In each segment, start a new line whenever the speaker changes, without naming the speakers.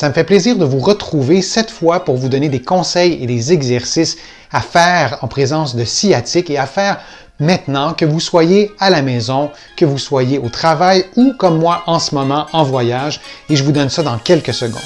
Ça me fait plaisir de vous retrouver cette fois pour vous donner des conseils et des exercices à faire en présence de sciatique et à faire maintenant que vous soyez à la maison, que vous soyez au travail ou comme moi en ce moment en voyage, et je vous donne ça dans quelques secondes.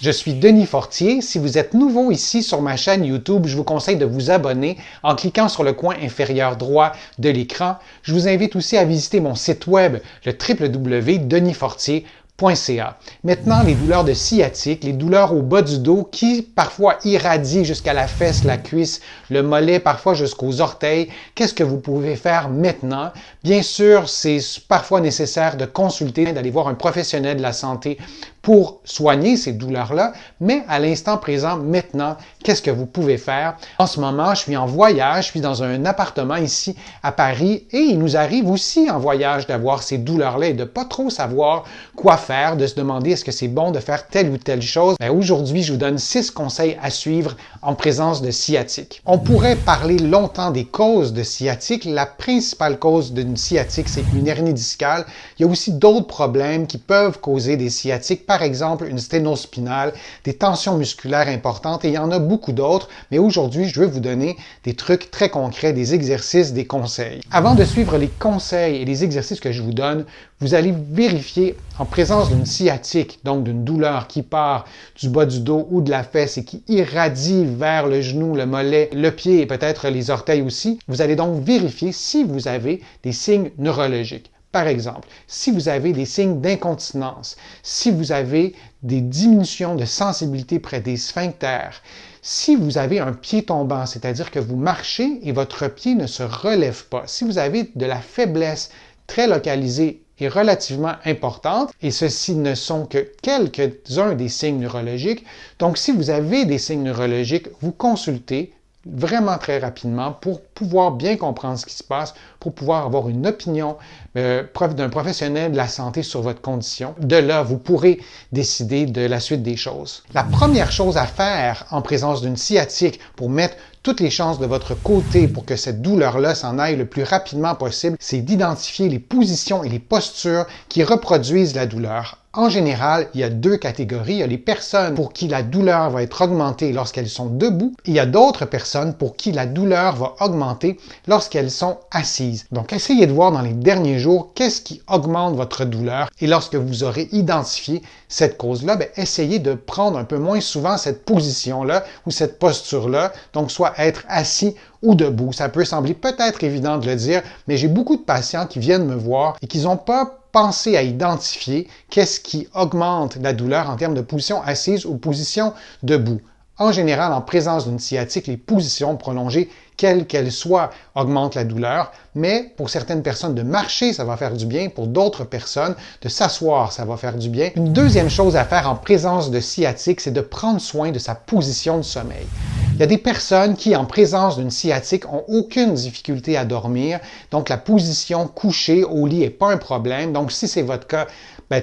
Je suis Denis Fortier. Si vous êtes nouveau ici sur ma chaîne YouTube, je vous conseille de vous abonner en cliquant sur le coin inférieur droit de l'écran. Je vous invite aussi à visiter mon site web, le www.denisfortier.ca. Maintenant, les douleurs de sciatique, les douleurs au bas du dos qui parfois irradient jusqu'à la fesse, la cuisse, le mollet, parfois jusqu'aux orteils. Qu'est-ce que vous pouvez faire maintenant? Bien sûr, c'est parfois nécessaire de consulter, d'aller voir un professionnel de la santé pour soigner ces douleurs-là, mais à l'instant présent, maintenant, qu'est-ce que vous pouvez faire? En ce moment, je suis en voyage, je suis dans un appartement ici à Paris et il nous arrive aussi en voyage d'avoir ces douleurs-là et de pas trop savoir quoi faire, de se demander est-ce que c'est bon de faire telle ou telle chose. Aujourd'hui, je vous donne 6 conseils à suivre en présence de sciatique. On pourrait parler longtemps des causes de sciatique. La principale cause d'une sciatique, c'est une hernie discale. Il y a aussi d'autres problèmes qui peuvent causer des sciatiques. Par exemple, une sténospinale, des tensions musculaires importantes, et il y en a beaucoup d'autres, mais aujourd'hui, je vais vous donner des trucs très concrets, des exercices, des conseils. Avant de suivre les conseils et les exercices que je vous donne, vous allez vérifier en présence d'une sciatique, donc d'une douleur qui part du bas du dos ou de la fesse et qui irradie vers le genou, le mollet, le pied et peut-être les orteils aussi. Vous allez donc vérifier si vous avez des signes neurologiques. Par exemple, si vous avez des signes d'incontinence, si vous avez des diminutions de sensibilité près des sphincters, si vous avez un pied tombant, c'est-à-dire que vous marchez et votre pied ne se relève pas, si vous avez de la faiblesse très localisée et relativement importante, et ceci ne sont que quelques-uns des signes neurologiques, donc si vous avez des signes neurologiques, vous consultez vraiment très rapidement pour pouvoir bien comprendre ce qui se passe, pour pouvoir avoir une opinion d'un professionnel de la santé sur votre condition. De là, vous pourrez décider de la suite des choses. La première chose à faire en présence d'une sciatique pour mettre toutes les chances de votre côté pour que cette douleur-là s'en aille le plus rapidement possible, c'est d'identifier les positions et les postures qui reproduisent la douleur. En général, il y a 2 catégories. Il y a les personnes pour qui la douleur va être augmentée lorsqu'elles sont debout. Et il y a d'autres personnes pour qui la douleur va augmenter lorsqu'elles sont assises. Donc, essayez de voir dans les derniers jours qu'est-ce qui augmente votre douleur. Et lorsque vous aurez identifié cette cause-là, essayez de prendre un peu moins souvent cette position-là ou cette posture-là. Donc, soit être assis ou debout. Ça peut sembler peut-être évident de le dire, mais j'ai beaucoup de patients qui viennent me voir et qui n'ont pas pensé à identifier qu'est-ce qui augmente la douleur en termes de position assise ou position debout. En général, en présence d'une sciatique, les positions prolongées, quelles qu'elles soient, augmentent la douleur, mais pour certaines personnes, de marcher, ça va faire du bien. Pour d'autres personnes, de s'asseoir, ça va faire du bien. Une deuxième chose à faire en présence de sciatique, c'est de prendre soin de sa position de sommeil. Il y a des personnes qui, en présence d'une sciatique, ont aucune difficulté à dormir, donc la position couchée au lit n'est pas un problème. Donc, si c'est votre cas,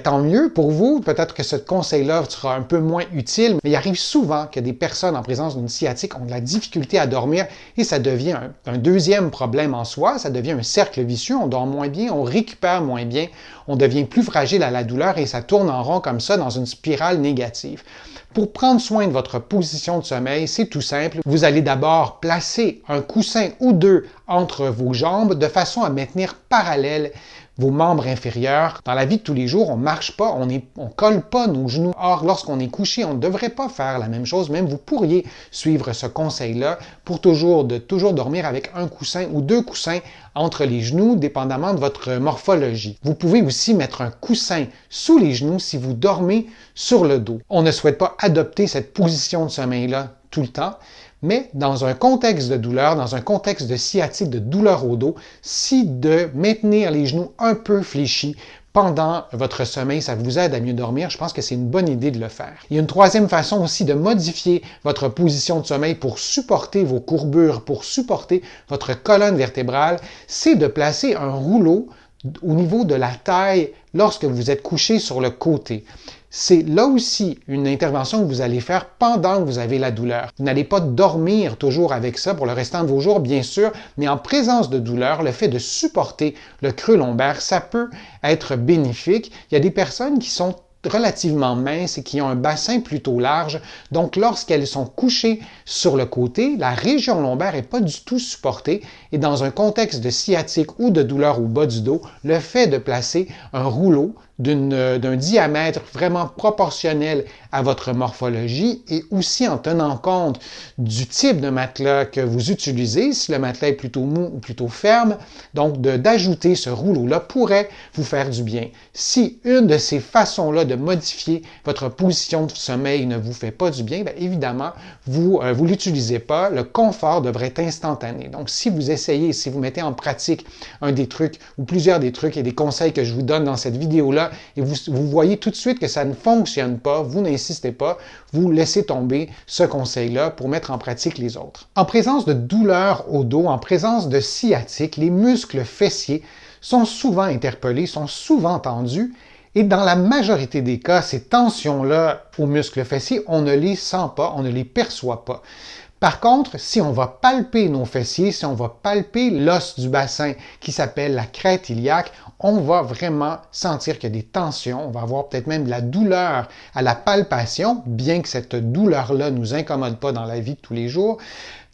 tant mieux pour vous. Peut-être que ce conseil-là sera un peu moins utile, mais il arrive souvent que des personnes en présence d'une sciatique ont de la difficulté à dormir et ça devient un deuxième problème en soi. Ça devient un cercle vicieux. On dort moins bien, on récupère moins bien, on devient plus fragile à la douleur et ça tourne en rond comme ça dans une spirale négative. Pour prendre soin de votre position de sommeil, c'est tout simple. Vous allez d'abord placer un coussin ou 2 entre vos jambes de façon à maintenir parallèles vos membres inférieurs. Dans la vie de tous les jours, on ne marche pas, on ne colle pas nos genoux. Or, lorsqu'on est couché, on ne devrait pas faire la même chose. Même vous pourriez suivre ce conseil-là pour toujours dormir avec un coussin ou 2 coussins entre les genoux, dépendamment de votre morphologie. Vous pouvez aussi mettre un coussin sous les genoux si vous dormez sur le dos. On ne souhaite pas adopter cette position de sommeil-là tout le temps, mais dans un contexte de douleur, dans un contexte de sciatique, de douleur au dos, si de maintenir les genoux un peu fléchis pendant votre sommeil, ça vous aide à mieux dormir, je pense que c'est une bonne idée de le faire. Il y a une troisième façon aussi de modifier votre position de sommeil pour supporter vos courbures, pour supporter votre colonne vertébrale, c'est de placer un rouleau au niveau de la taille lorsque vous êtes couché sur le côté. C'est là aussi une intervention que vous allez faire pendant que vous avez la douleur. Vous n'allez pas dormir toujours avec ça pour le restant de vos jours, bien sûr, mais en présence de douleur, le fait de supporter le creux lombaire, ça peut être bénéfique. Il y a des personnes qui sont relativement minces et qui ont un bassin plutôt large. Donc, lorsqu'elles sont couchées sur le côté, la région lombaire n'est pas du tout supportée et dans un contexte de sciatique ou de douleur au bas du dos, le fait de placer un rouleau d'un diamètre vraiment proportionnel à votre morphologie et aussi en tenant compte du type de matelas que vous utilisez, si le matelas est plutôt mou ou plutôt ferme, donc d'ajouter ce rouleau-là pourrait vous faire du bien. Si une de ces façons-là de modifier votre position de sommeil ne vous fait pas du bien, bien évidemment, vous ne l'utilisez pas, le confort devrait être instantané. Donc, si vous essayez, si vous mettez en pratique un des trucs ou plusieurs des trucs et des conseils que je vous donne dans cette vidéo-là, et vous voyez tout de suite que ça ne fonctionne pas, vous n'insistez pas, vous laissez tomber ce conseil-là pour mettre en pratique les autres. En présence de douleurs au dos, en présence de sciatique, les muscles fessiers sont souvent interpellés, sont souvent tendus, et dans la majorité des cas, ces tensions-là aux muscles fessiers, on ne les sent pas, on ne les perçoit pas. Par contre, si on va palper nos fessiers, si on va palper l'os du bassin qui s'appelle la crête iliaque, on va vraiment sentir qu'il y a des tensions, on va avoir peut-être même de la douleur à la palpation, bien que cette douleur-là ne nous incommode pas dans la vie de tous les jours.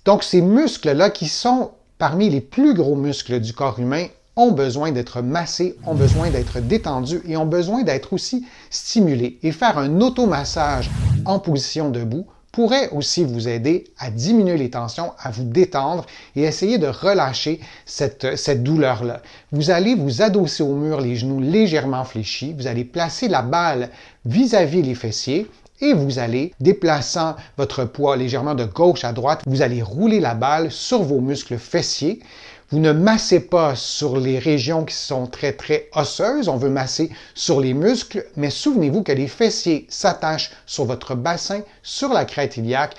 Donc, ces muscles-là qui sont parmi les plus gros muscles du corps humain ont besoin d'être massés, ont besoin d'être détendus et ont besoin d'être aussi stimulés. Et faire un automassage en position debout pourrait aussi vous aider à diminuer les tensions, à vous détendre et essayer de relâcher cette douleur-là. Vous allez vous adosser au mur, les genoux légèrement fléchis, vous allez placer la balle vis-à-vis les fessiers et vous allez, déplaçant votre poids légèrement de gauche à droite, vous allez rouler la balle sur vos muscles fessiers. Vous ne massez pas sur les régions qui sont très, très osseuses. On veut masser sur les muscles, mais souvenez-vous que les fessiers s'attachent sur votre bassin, sur la crête iliaque,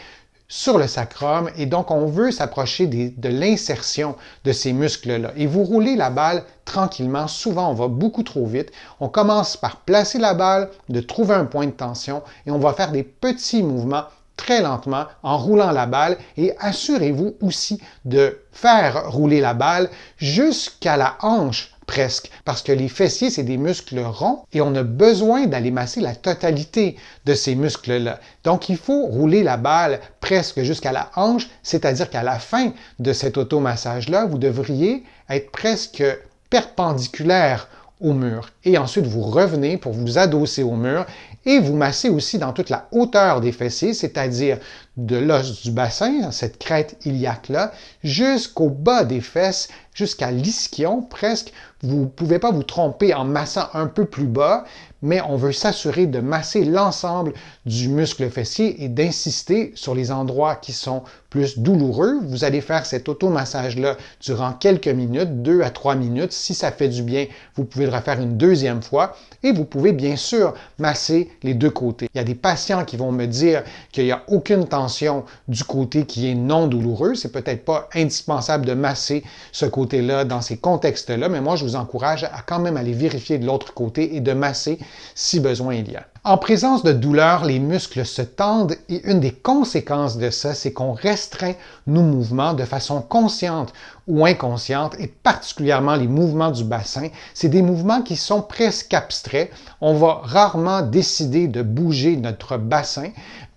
sur le sacrum, et donc on veut s'approcher de l'insertion de ces muscles-là. Et vous roulez la balle tranquillement. Souvent, on va beaucoup trop vite. On commence par placer la balle, de trouver un point de tension, et on va faire des petits mouvements très lentement en roulant la balle et assurez-vous aussi de faire rouler la balle jusqu'à la hanche presque, parce que les fessiers, c'est des muscles ronds et on a besoin d'aller masser la totalité de ces muscles-là. Donc, il faut rouler la balle presque jusqu'à la hanche, c'est-à-dire qu'à la fin de cet automassage-là, vous devriez être presque perpendiculaire au mur. Et ensuite, vous revenez pour vous adosser au mur et vous massez aussi dans toute la hauteur des fessiers, c'est-à-dire de l'os du bassin, cette crête iliaque-là, jusqu'au bas des fesses, jusqu'à l'ischion presque. Vous ne pouvez pas vous tromper en massant un peu plus bas, mais on veut s'assurer de masser l'ensemble du muscle fessier et d'insister sur les endroits qui sont plus douloureux. Vous allez faire cet automassage-là durant quelques minutes, 2 à 3 minutes. Si ça fait du bien, vous pouvez le refaire une deuxième fois et vous pouvez bien sûr masser les deux côtés. Il y a des patients qui vont me dire qu'il n'y a aucune tension du côté qui est non douloureux. C'est peut-être pas indispensable de masser ce côté-là dans ces contextes-là, mais moi, je vous encourage à quand même aller vérifier de l'autre côté et de masser si besoin il y a. En présence de douleur, les muscles se tendent et une des conséquences de ça, c'est qu'on restreint nos mouvements de façon consciente ou inconsciente et particulièrement les mouvements du bassin. C'est des mouvements qui sont presque abstraits. On va rarement décider de bouger notre bassin,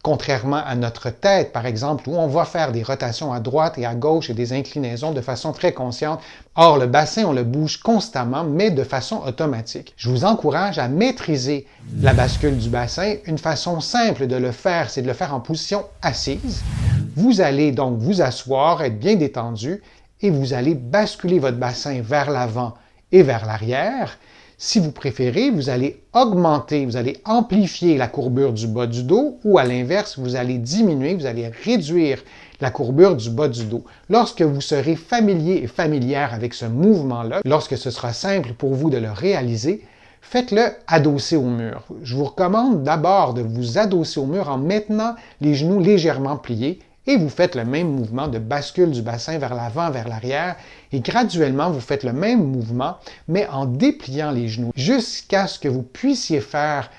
contrairement à notre tête, par exemple, où on va faire des rotations à droite et à gauche et des inclinaisons de façon très consciente. Or, le bassin, on le bouge constamment, mais de façon automatique. Je vous encourage à maîtriser la bascule du bassin. Une façon simple de le faire, c'est de le faire en position assise. Vous allez donc vous asseoir, être bien détendu, et vous allez basculer votre bassin vers l'avant et vers l'arrière. Si vous préférez, vous allez augmenter, vous allez amplifier la courbure du bas du dos ou à l'inverse, vous allez diminuer, vous allez réduire la courbure du bas du dos. Lorsque vous serez familier et familière avec ce mouvement-là, lorsque ce sera simple pour vous de le réaliser, faites-le adossé au mur. Je vous recommande d'abord de vous adosser au mur en maintenant les genoux légèrement pliés et vous faites le même mouvement de bascule du bassin vers l'avant, vers l'arrière, et graduellement, vous faites le même mouvement, mais en dépliant les genoux, jusqu'à ce que vous puissiez faire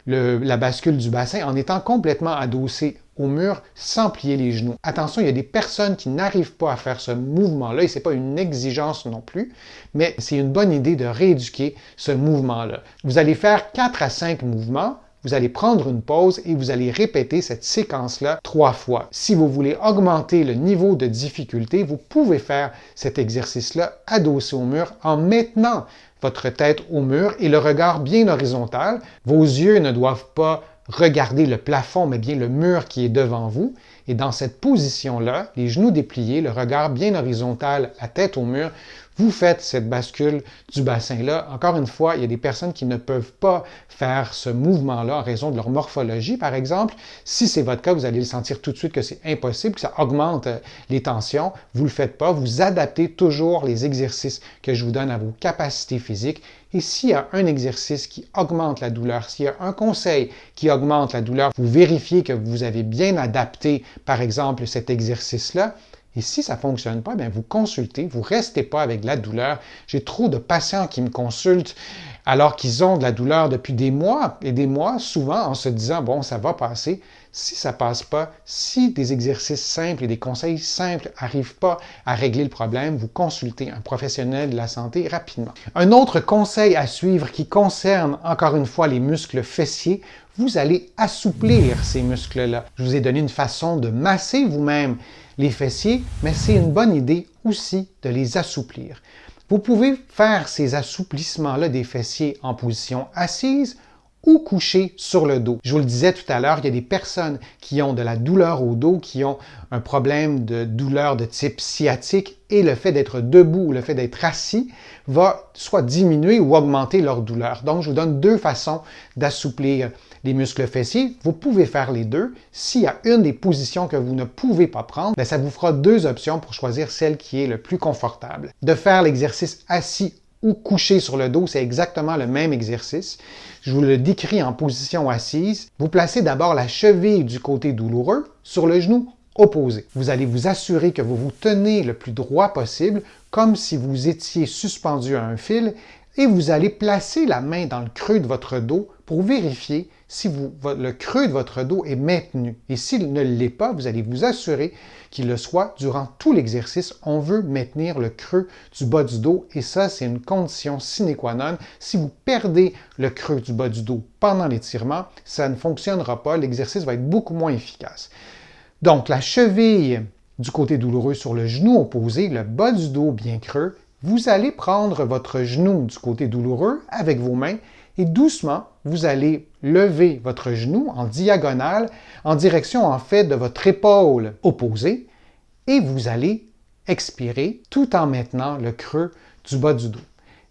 la bascule du bassin en étant complètement adossé au mur sans plier les genoux. Attention, il y a des personnes qui n'arrivent pas à faire ce mouvement-là, et ce n'est pas une exigence non plus, mais c'est une bonne idée de rééduquer ce mouvement-là. Vous allez faire 4 à 5 mouvements, vous allez prendre une pause et vous allez répéter cette séquence-là 3 fois. Si vous voulez augmenter le niveau de difficulté, vous pouvez faire cet exercice-là adossé au mur en maintenant votre tête au mur et le regard bien horizontal. Vos yeux ne doivent pas regarder le plafond, mais bien le mur qui est devant vous. Et dans cette position-là, les genoux dépliés, le regard bien horizontal, la tête au mur, vous faites cette bascule du bassin-là. Encore une fois, il y a des personnes qui ne peuvent pas faire ce mouvement-là en raison de leur morphologie, par exemple. Si c'est votre cas, vous allez le sentir tout de suite que c'est impossible, que ça augmente les tensions. Vous ne le faites pas. Vous adaptez toujours les exercices que je vous donne à vos capacités physiques. Et s'il y a un exercice qui augmente la douleur, s'il y a un conseil qui augmente la douleur, vous vérifiez que vous avez bien adapté, par exemple, cet exercice-là. Et si ça ne fonctionne pas, bien vous consultez, vous ne restez pas avec de la douleur. J'ai trop de patients qui me consultent alors qu'ils ont de la douleur depuis des mois et des mois, souvent en se disant « bon, ça va passer ». Si ça ne passe pas, si des exercices simples et des conseils simples n'arrivent pas à régler le problème, vous consultez un professionnel de la santé rapidement. Un autre conseil à suivre qui concerne encore une fois les muscles fessiers, vous allez assouplir ces muscles-là. Je vous ai donné une façon de masser vous-même les fessiers, mais c'est une bonne idée aussi de les assouplir. Vous pouvez faire ces assouplissements-là des fessiers en position assise ou couché sur le dos. Je vous le disais tout à l'heure, il y a des personnes qui ont de la douleur au dos, qui ont un problème de douleur de type sciatique et le fait d'être debout ou le fait d'être assis va soit diminuer ou augmenter leur douleur. Donc, je vous donne 2 façons d'assouplir les muscles fessiers. Vous pouvez faire les deux. S'il y a une des positions que vous ne pouvez pas prendre, bien, ça vous fera 2 options pour choisir celle qui est le plus confortable. De faire l'exercice assis ou couché sur le dos, c'est exactement le même exercice. Je vous le décris en position assise. Vous placez d'abord la cheville du côté douloureux sur le genou opposé. Vous allez vous assurer que vous vous tenez le plus droit possible, comme si vous étiez suspendu à un fil, et vous allez placer la main dans le creux de votre dos pour vérifier si le creux de votre dos est maintenu. Et s'il ne l'est pas, vous allez vous assurer qu'il le soit durant tout l'exercice. On veut maintenir le creux du bas du dos et ça, c'est une condition sine qua non. Si vous perdez le creux du bas du dos pendant l'étirement, ça ne fonctionnera pas. L'exercice va être beaucoup moins efficace. Donc, la cheville du côté douloureux sur le genou opposé, le bas du dos bien creux, vous allez prendre votre genou du côté douloureux avec vos mains et doucement, vous allez lever votre genou en diagonale, en direction en fait de votre épaule opposée et vous allez expirer tout en maintenant le creux du bas du dos.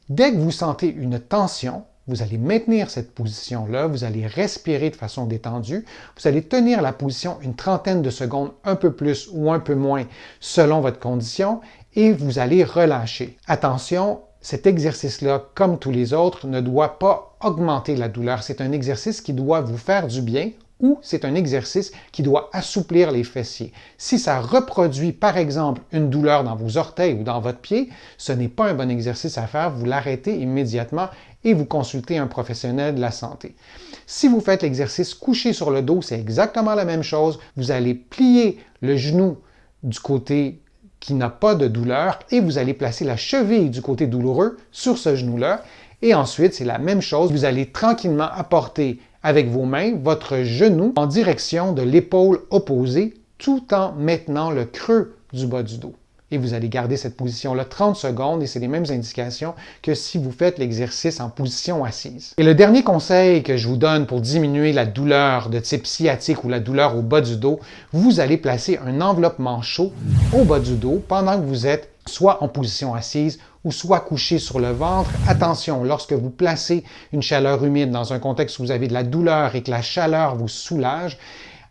Dès que vous sentez une tension, vous allez maintenir cette position-là, vous allez respirer de façon détendue, vous allez tenir la position une trentaine de secondes, un peu plus ou un peu moins selon votre condition, et vous allez relâcher. Attention, cet exercice-là, comme tous les autres, ne doit pas augmenter la douleur. C'est un exercice qui doit vous faire du bien ou c'est un exercice qui doit assouplir les fessiers. Si ça reproduit, par exemple, une douleur dans vos orteils ou dans votre pied, ce n'est pas un bon exercice à faire, vous l'arrêtez immédiatement et vous consultez un professionnel de la santé. Si vous faites l'exercice couché sur le dos, c'est exactement la même chose. Vous allez plier le genou du côté qui n'a pas de douleur et vous allez placer la cheville du côté douloureux sur ce genou-là. Et ensuite, c'est la même chose. Vous allez tranquillement apporter avec vos mains votre genou en direction de l'épaule opposée tout en maintenant le creux du bas du dos. Et vous allez garder cette position-là 30 secondes et c'est les mêmes indications que si vous faites l'exercice en position assise. Et le dernier conseil que je vous donne pour diminuer la douleur de type sciatique ou la douleur au bas du dos, vous allez placer un enveloppement chaud au bas du dos pendant que vous êtes soit en position assise ou soit couché sur le ventre. Attention, lorsque vous placez une chaleur humide dans un contexte où vous avez de la douleur et que la chaleur vous soulage,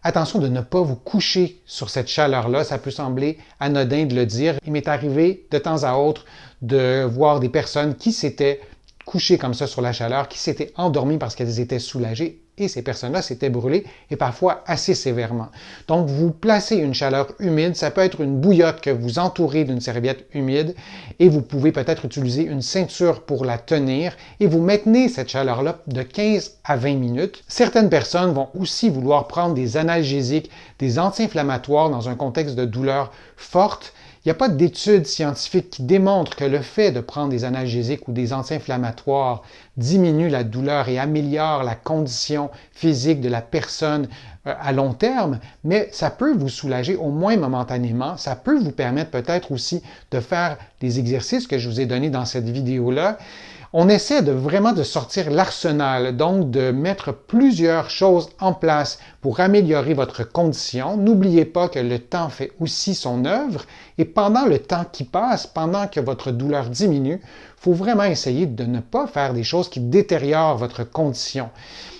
attention de ne pas vous coucher sur cette chaleur-là. Ça peut sembler anodin de le dire. Il m'est arrivé de temps à autre de voir des personnes qui s'étaient couchées comme ça sur la chaleur, qui s'étaient endormies parce qu'elles étaient soulagées. et ces personnes-là s'étaient brûlées et parfois assez sévèrement. Donc, vous placez une chaleur humide, ça peut être une bouillotte que vous entourez d'une serviette humide et vous pouvez peut-être utiliser une ceinture pour la tenir et vous maintenez cette chaleur-là de 15 à 20 minutes. Certaines personnes vont aussi vouloir prendre des analgésiques, des anti-inflammatoires dans un contexte de douleur forte. Il n'y a pas d'études scientifiques qui démontrent que le fait de prendre des analgésiques ou des anti-inflammatoires diminue la douleur et améliore la condition physique de la personne à long terme, mais ça peut vous soulager au moins momentanément. Ça peut vous permettre peut-être aussi de faire des exercices que je vous ai donnés dans cette vidéo-là. On essaie vraiment de sortir l'arsenal, donc de mettre plusieurs choses en place pour améliorer votre condition. N'oubliez pas que le temps fait aussi son œuvre et pendant le temps qui passe, pendant que votre douleur diminue, il faut vraiment essayer de ne pas faire des choses qui détériorent votre condition.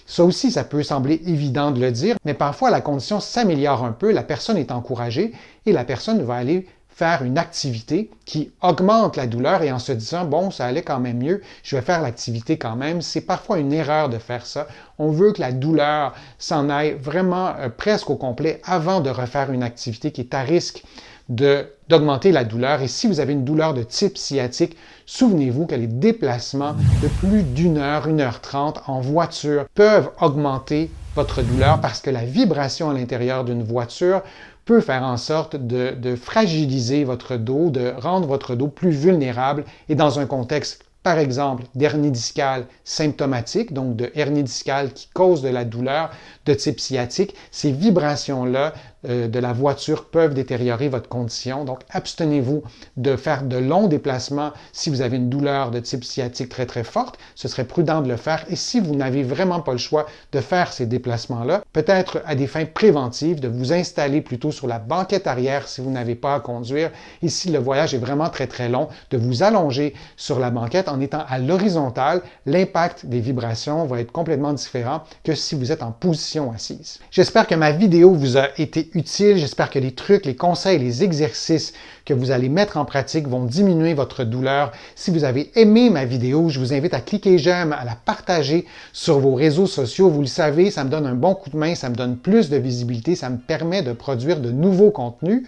Ça aussi, ça peut sembler évident de le dire, mais parfois la condition s'améliore un peu, la personne est encouragée et la personne va aller faire une activité qui augmente la douleur et en se disant, bon, ça allait quand même mieux, je vais faire l'activité quand même. C'est parfois une erreur de faire ça. On veut que la douleur s'en aille vraiment presque au complet avant de refaire une activité qui est à risque d'augmenter la douleur. Et si vous avez une douleur de type sciatique, souvenez-vous que les déplacements de plus d'1 heure, 1h30 en voiture peuvent augmenter votre douleur parce que la vibration à l'intérieur d'une voiture peut faire en sorte de fragiliser votre dos, de rendre votre dos plus vulnérable et dans un contexte, par exemple, d'hernie discale symptomatique, donc de hernie discale qui cause de la douleur de type sciatique, ces vibrations-là de la voiture peuvent détériorer votre condition. Donc, abstenez-vous de faire de longs déplacements si vous avez une douleur de type sciatique très, très forte. Ce serait prudent de le faire. Et si vous n'avez vraiment pas le choix de faire ces déplacements-là, peut-être à des fins préventives, de vous installer plutôt sur la banquette arrière si vous n'avez pas à conduire. Et si le voyage est vraiment très, très long, de vous allonger sur la banquette en étant à l'horizontale. L'impact des vibrations va être complètement différent que si vous êtes en position assise. J'espère que ma vidéo vous a été utile. J'espère que les trucs, les conseils, les exercices que vous allez mettre en pratique vont diminuer votre douleur. Si vous avez aimé ma vidéo, je vous invite à cliquer j'aime, à la partager sur vos réseaux sociaux. Vous le savez, ça me donne un bon coup de main, ça me donne plus de visibilité, ça me permet de produire de nouveaux contenus.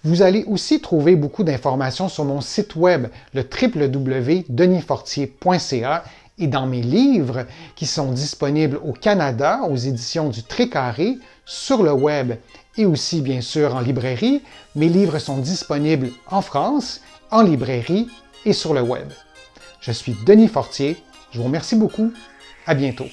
Vous allez aussi trouver beaucoup d'informations sur mon site web, le www.denisfortier.ca. Et dans mes livres qui sont disponibles au Canada, aux éditions du Trécarré, sur le web et aussi bien sûr en librairie, mes livres sont disponibles en France, en librairie et sur le web. Je suis Denis Fortier, je vous remercie beaucoup, à bientôt.